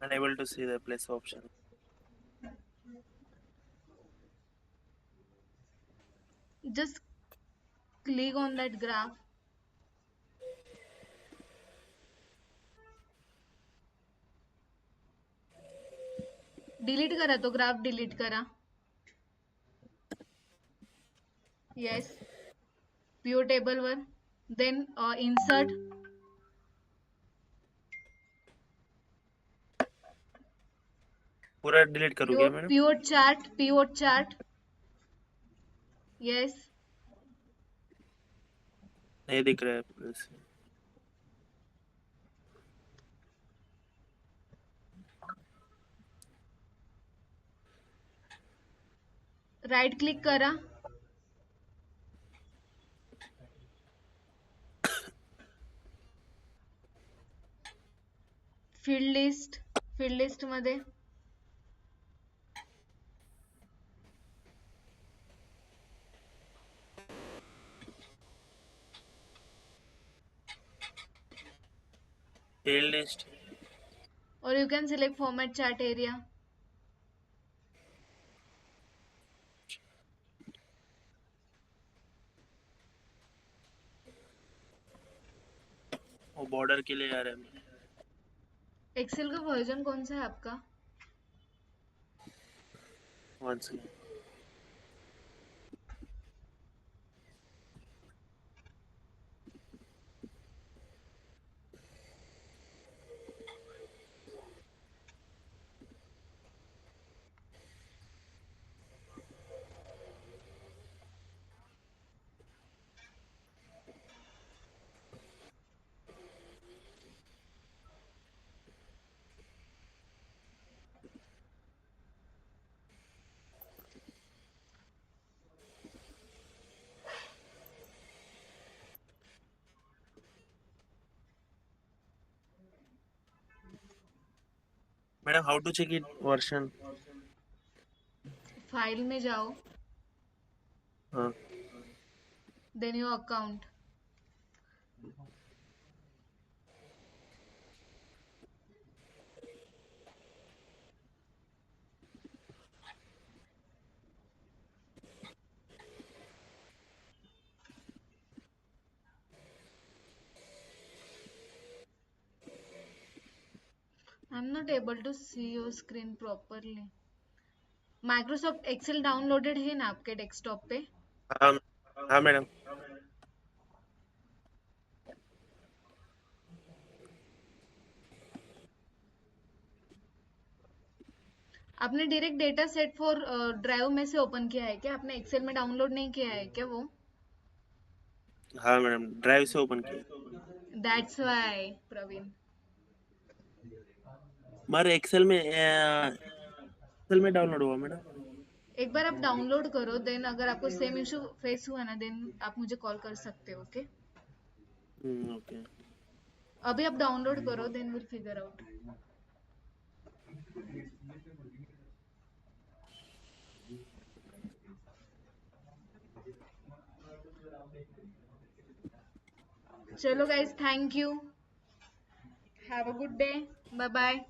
unable to see the place option. Just click on that graph. Delete करा तो ग्राफ, डिलीट करा. येस. पीओ टेबल वर, देन इन्सर्ट. पूरा डिलीट करूँ क्या मैडम? pivot chart. yes. नहीं दिख रहा है प्लस. राइट क्लिक करा. फील्ड लिस्ट मध्ये field list. or you can select format chart area. वो बॉर्डर के लिए आ रहा है. एक्सेल का वर्जन कौन सा है आपका? 1 second. Madam how to check it version? File में जाओ. हाँ. Then your account. I'm not able to see your screen properly. Microsoft Excel downloaded है ना आपके डेस्कटॉप पे? हाँ हाँ मैडम। आपने direct data set for drive में से ओपन किया है क्या? आपने एक्सेल में डाउनलोड नहीं किया है क्या वो? हाँ मैडम, ड्राइव से ओपन किया। That's why Praveen. हमारे एक्सेल में डाउनलोड हुआ मैडम। एक बार आप डाउनलोड करो, देन अगर आपको सेम इशू फेस हुआ ना, देन आप मुझे कॉल कर सकते हो। Okay, okay. अभी आप डाउनलोड करो, देन विल फिगर आउट। चलो guys, thank you, have a good day, bye bye.